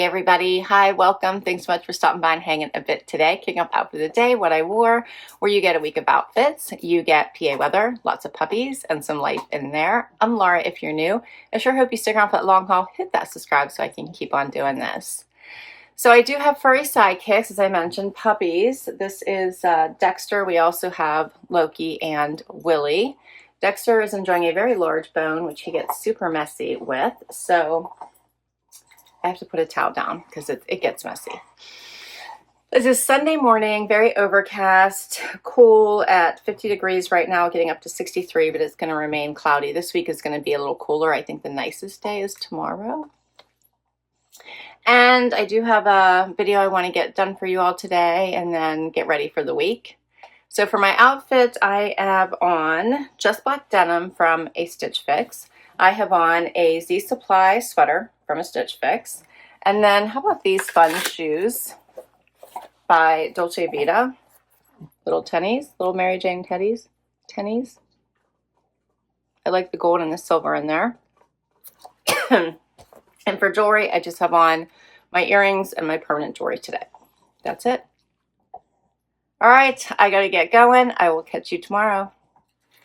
everybody. Hi, welcome. Thanks so much for stopping by and hanging a bit today. Kicking up outfit of the day, what I wore, where you get a week of outfits. You get PA weather, lots of puppies, and some life in there. I'm Laura if you're new. I sure hope you stick around for that long haul. Hit that subscribe so I can keep on doing this. So I do have furry sidekicks, as I mentioned, puppies. This is Dexter. We also have Loki and Willie. Dexter is enjoying a very large bone, which he gets super messy with. So I have to put a towel down because it gets messy. This is Sunday morning, very overcast, cool at 50 degrees right now, getting up to 63, but it's going to remain cloudy. This week is going to be a little cooler. I think the nicest day is tomorrow. And I do have a video I want to get done for you all today and then get ready for the week. So for my outfit, I have on just black denim from a Stitch Fix. I have on a Z Supply sweater from a Stitch Fix. And then how about these fun shoes by Dolce Vita? Little tennies, little Mary Jane tennies. I like the gold and the silver in there. And for jewelry, I just have on my earrings and my permanent jewelry today. That's it. All right, I gotta get going. I will catch you tomorrow.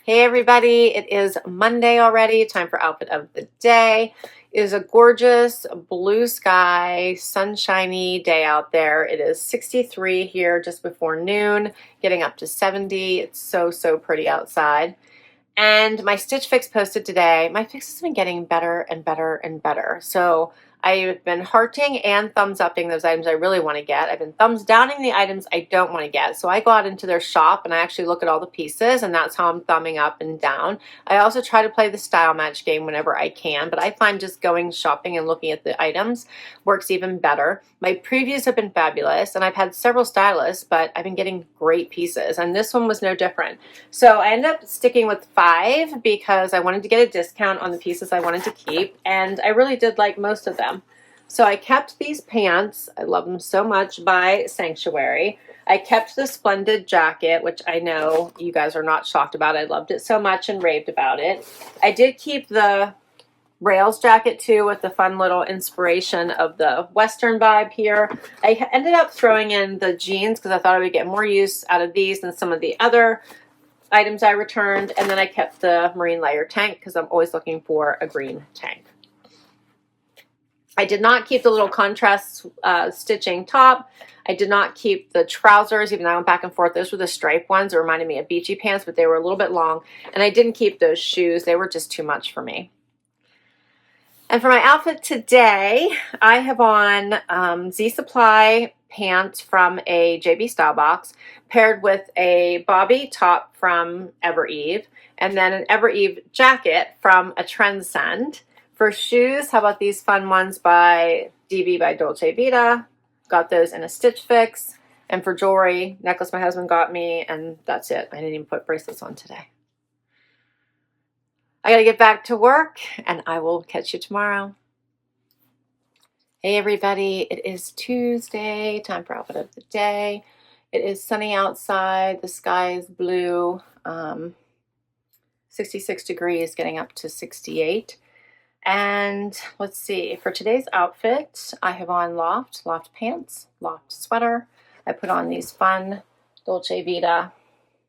Hey everybody, it is Monday already. Time for outfit of the day. It is a gorgeous blue sky, sunshiny day out there. It is 63 here just before noon, getting up to 70. It's so pretty outside. And my Stitch Fix posted today. My fix has been getting better and better and better. So I've been hearting and thumbs upping those items I really want to get. I've been thumbs downing the items I don't want to get. So I go out into their shop and I actually look at all the pieces, and that's how I'm thumbing up and down. I also try to play the style match game whenever I can, but I find just going shopping and looking at the items works even better. My previews have been fabulous, and I've had several stylists, but I've been getting great pieces, and this one was no different. So I ended up sticking with 5 because I wanted to get a discount on the pieces I wanted to keep, and I really did like most of them. So I kept these pants, I love them so much, by Sanctuary. I kept the Splendid jacket, which I know you guys are not shocked about. I loved it so much and raved about it. I did keep the Rails jacket too, with the fun little inspiration of the Western vibe here. I ended up throwing in the jeans because I thought I would get more use out of these than some of the other items I returned. And then I kept the marine layer tank because I'm always looking for a green tank. I did not keep the little contrast stitching top. I did not keep the trousers, even though I went back and forth. Those were the striped ones that reminded me of beachy pants, but they were a little bit long. And I didn't keep those shoes. They were just too much for me. And for my outfit today, I have on Z Supply pants from a JB Stylebox, paired with a bobby top from Evereve, and then an Evereve jacket from a Trendsend. For shoes, how about these fun ones by DB by Dolce Vita? Got those in a Stitch Fix. And for jewelry, necklace my husband got me, and that's it. I didn't even put bracelets on today. I gotta get back to work, and I will catch you tomorrow. Hey everybody, it is Tuesday, time for outfit of the day. It is sunny outside, the sky is blue, 66 degrees, getting up to 68. And let's see, for today's outfit, I have on loft pants, loft sweater. I put on these fun Dolce Vita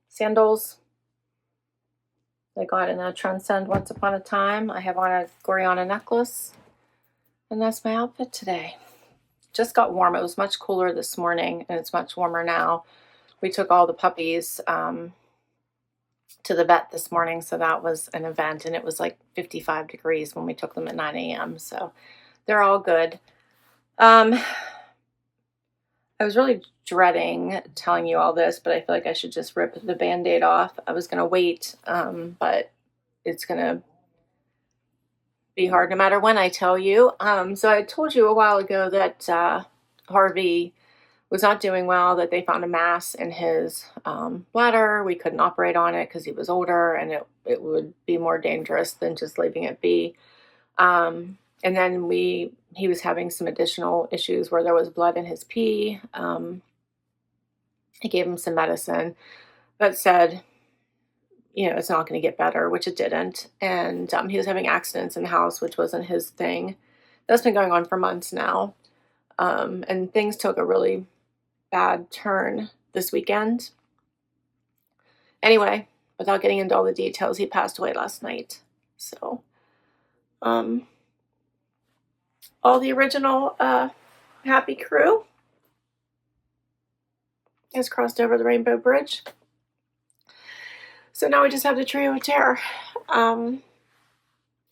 sandals I got in a Trendsend once upon a time. I have on a Goriana necklace, and that's my outfit today. Just got warm. It was much cooler this morning, and it's much warmer now. We took all the puppies to the vet this morning, so that was an event, and it was like 55 degrees when we took them at 9 a.m. So they're all good. I was really dreading telling you all this, but I feel like I should just rip the Band-Aid off. I was going to wait, but it's going to be hard no matter when I tell you. So I told you a while ago that Harvey was not doing well, that they found a mass in his bladder. We couldn't operate on it because he was older, and it would be more dangerous than just leaving it be. And then he was having some additional issues where there was blood in his pee. I gave him some medicine, but said, you know, it's not going to get better, which it didn't. And he was having accidents in the house, which wasn't his thing. That's been going on for months now. And things took a really bad turn this weekend. Anyway, without getting into all the details, he passed away last night. So, all the original Happy crew has crossed over the Rainbow Bridge. So now we just have the trio of terror.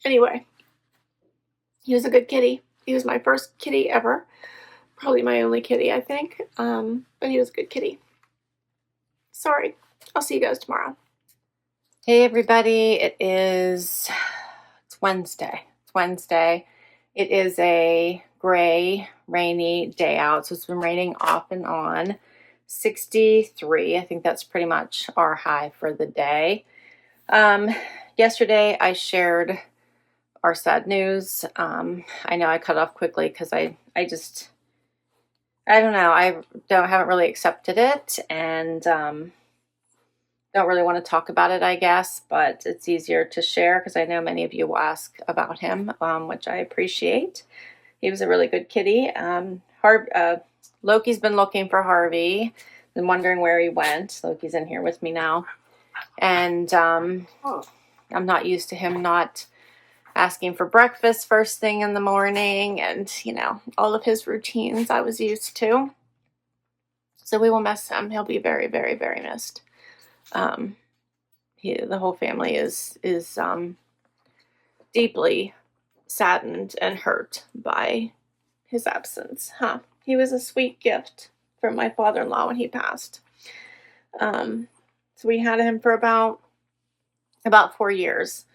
Anyway, he was a good kitty. He was my first kitty ever. Probably my only kitty, I think. But he was a good kitty. Sorry. I'll see you guys tomorrow. Hey, everybody. It's Wednesday. It's Wednesday. It is a gray, rainy day out. So it's been raining off and on. 63. I think that's pretty much our high for the day. Yesterday I shared our sad news. I know I cut off quickly because I don't know. I haven't really accepted it, and don't really want to talk about it, I guess, but it's easier to share because I know many of you will ask about him, which I appreciate. He was a really good kitty. Loki's been looking for Harvey and wondering where he went. Loki's in here with me now. And I'm not used to him not asking for breakfast first thing in the morning, and, you know, all of his routines I was used to. So we will miss him. He'll be very, very, very missed. The whole family is deeply saddened and hurt by his absence. He was a sweet gift from my father-in-law when he passed. So we had him for about 4 years.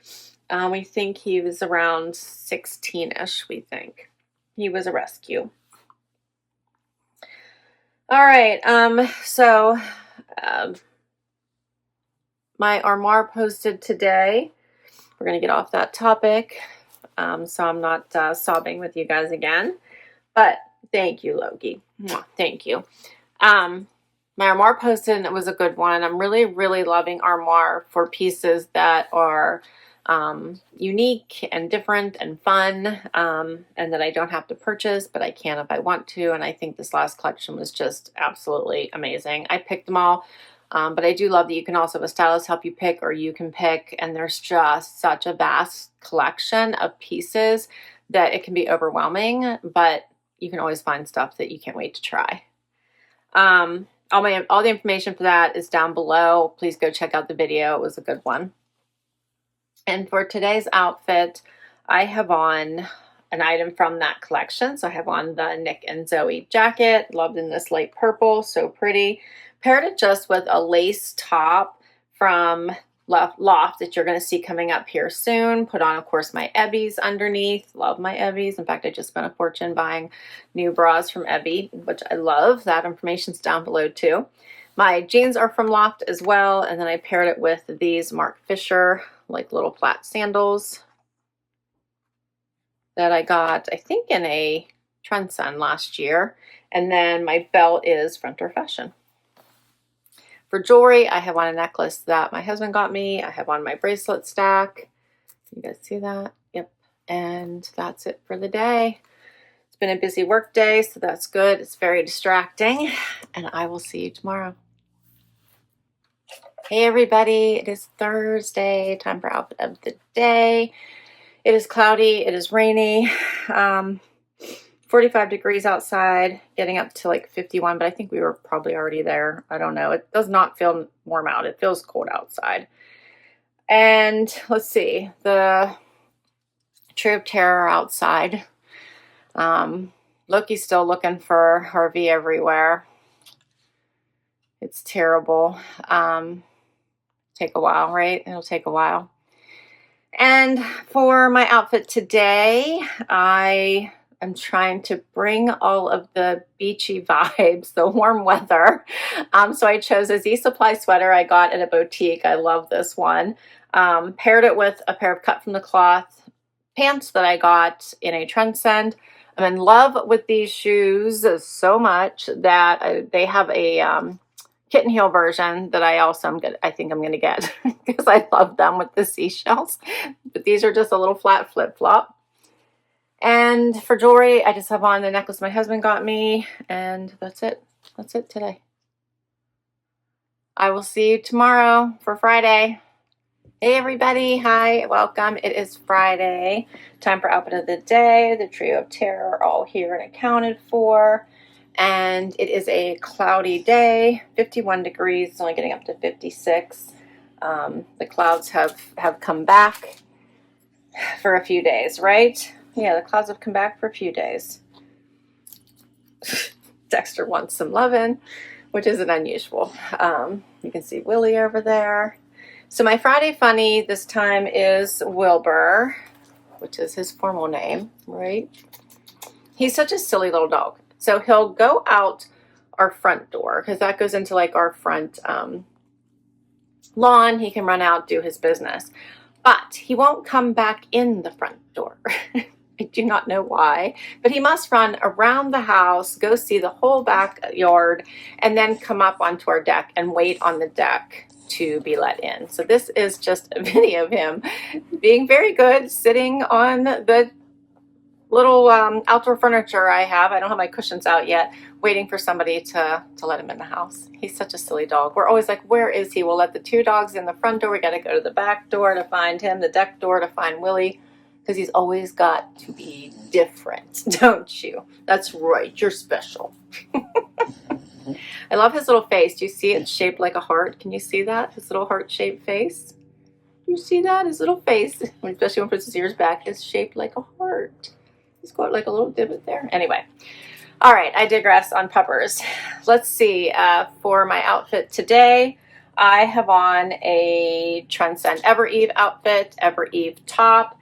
We think he was around 16-ish, we think. He was a rescue. All right, my Armoire posted today. We're going to get off that topic, so I'm not sobbing with you guys again. But thank you, Loki. Thank you. My Armoire posted, and it was a good one. I'm really, really loving Armoire for pieces that are unique and different and fun, and that I don't have to purchase, but I can if I want to. And I think this last collection was just absolutely amazing. I picked them all, but I do love that you can also have a stylist help you pick, or you can pick, and there's just such a vast collection of pieces that it can be overwhelming, but you can always find stuff that you can't wait to try. All the information for that is down below. Please go check out the video. It was a good one. And for today's outfit, I have on an item from that collection. So I have on the Nic Zoe jacket, loved in this light purple, so pretty. Paired it just with a lace top from Loft that you're going to see coming up here soon. Put on, of course, my Evereves underneath. Love my Evereves. In fact, I just spent a fortune buying new bras from Evereve, which I love. That information's down below too. My jeans are from Loft as well, and then I paired it with these Marc Fisher, like little flat sandals that I got, I think, in a Trendsend last year. And then my belt is Frontier Fashion. For jewelry, I have on a necklace that my husband got me. I have on my bracelet stack. You guys see that? Yep. And that's it for the day. It's been a busy work day, so that's good. It's very distracting, and I will see you tomorrow. Hey everybody, it is Thursday, time for outfit of the day. It is cloudy, it is rainy, 45 degrees outside, getting up to like 51, but I think we were probably already there. I don't know. It does not feel warm out. It feels cold outside. And let's see, the Tree of Terror outside. Loki's still looking for Harvey everywhere. It's terrible. Take a while, right? It'll take a while. And for my outfit today, I am trying to bring all of the beachy vibes, the warm weather. So I chose a Z Supply sweater I got at a boutique. I love this one. Paired it with a pair of cut from the Kloth pants that I got in a Trendsend. I'm in love with these shoes so much that they have a kitten heel version that I think I'm gonna get because I love them with the seashells. But these are just a little flat flip-flop. And for jewelry, I just have on the necklace my husband got me, and that's it. That's it today. I will see you tomorrow for Friday. Hey everybody, hi, welcome. It is Friday. Time for outfit of the day. The trio of terror are all here and accounted for. And it is a cloudy day, 51 degrees, it's only getting up to 56. The clouds have come back for a few days, right? Yeah, the clouds have come back for a few days. Dexter wants some lovin', which isn't unusual. You can see Willie over there. So my Friday funny this time is Wilbur, which is his formal name, right? He's such a silly little dog. So he'll go out our front door, because that goes into like our front lawn. He can run out, do his business. But he won't come back in the front door. I do not know why, but he must run around the house, go see the whole backyard, and then come up onto our deck and wait on the deck to be let in. So this is just a video of him being very good, sitting on the little outdoor furniture I have. I don't have my cushions out yet, waiting for somebody to let him in the house. He's such a silly dog. We're always like, where is he? We'll let the two dogs in the front door. We got to go to the back door to find him, the deck door to find Willie, because he's always got to be different, don't you? That's right, you're special. I love his little face. Do you see it shaped like a heart? Can you see that? His little heart-shaped face? You see that? His little face, especially when he puts his ears back, is shaped like a heart. He's got like a little divot there. Anyway, all right, I digress on puppers. Let's see, for my outfit today, I have on a Trendsend Evereve outfit, Evereve top,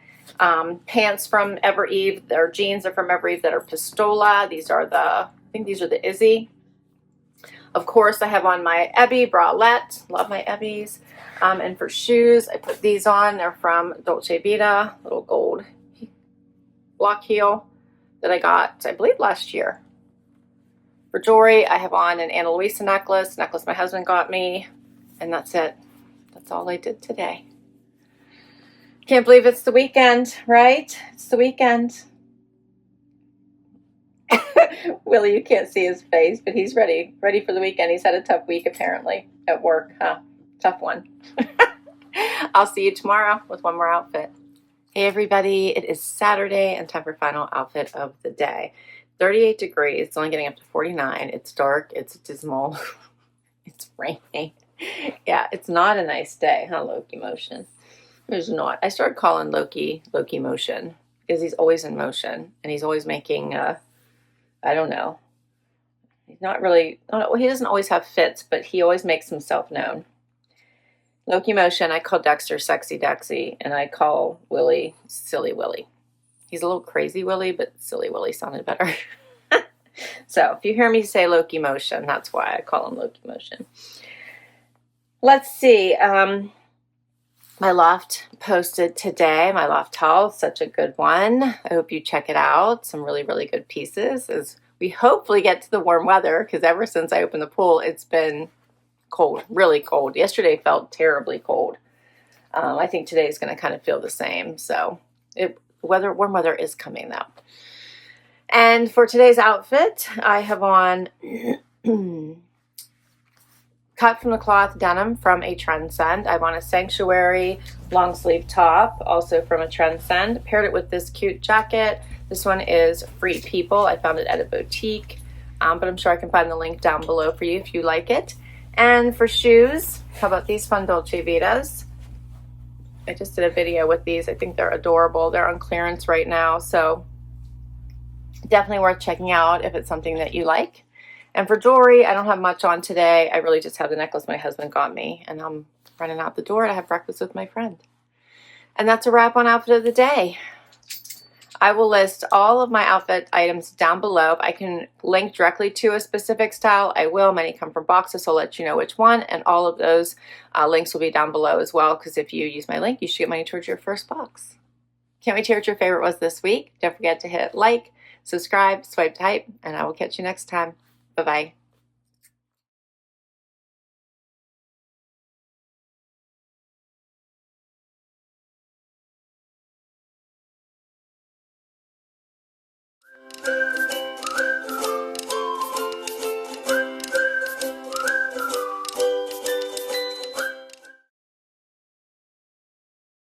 pants from Evereve. Their jeans are from Evereve that are Pistola. These are the, I think these are the Izzy. Of course, I have on my Ebby Bralette. Love my Ebbies. And for shoes, I put these on. They're from Dolce Vita, little gold block heel that I got, I believe, last year. For jewelry, I have on an Ana Luisa necklace my husband got me, and that's it. That's all I did today. Can't believe it's the weekend, right? It's the weekend. Willie, you can't see his face, but he's ready for the weekend. He's had a tough week apparently at work, huh? Tough one. I'll see you tomorrow with one more outfit. Hey everybody, it is Saturday and time for final outfit of the day. 38 degrees, it's only getting up to 49. It's dark, it's dismal, it's raining. Yeah, it's not a nice day, huh, Loki Motion? There's not. I started calling Loki Motion because he's always in motion and he's always making, I don't know. He's not really, he doesn't always have fits, but he always makes himself known. Loki Motion, I call Dexter Sexy Dexy, and I call Willie Silly Willie. He's a little crazy Willie, but Silly Willie sounded better. So if you hear me say Loki Motion, that's why I call him Loki Motion. Let's see. My loft posted today, my loft haul, such a good one. I hope you check it out. Some really, really good pieces as we hopefully get to the warm weather, because ever since I opened the pool, it's been cold, really cold. Yesterday felt terribly cold. I think today is going to kind of feel the same. So warm weather is coming though. And for today's outfit, I have on cut from the cloth denim from a Trendsend. I have on a Sanctuary long sleeve top, also from a Trendsend. Paired it with this cute jacket. This one is Free People. I found it at a boutique, but I'm sure I can find the link down below for you if you like it. And for shoes, how about these fun Dolce Vitas? I just did a video with these. I think they're adorable. They're on clearance right now, so definitely worth checking out if it's something that you like. And for jewelry, I don't have much on today. I really just have the necklace my husband got me, and I'm running out the door to have breakfast with my friend. And that's a wrap on outfit of the day. I will list all of my outfit items down below. If I can link directly to a specific style, I will. Many come from boxes, so I'll let you know which one. And all of those links will be down below as well, because if you use my link, you should get money towards your first box. Can't wait to hear what your favorite was this week. Don't forget to hit like, subscribe, swipe to hype, and I will catch you next time. Bye-bye.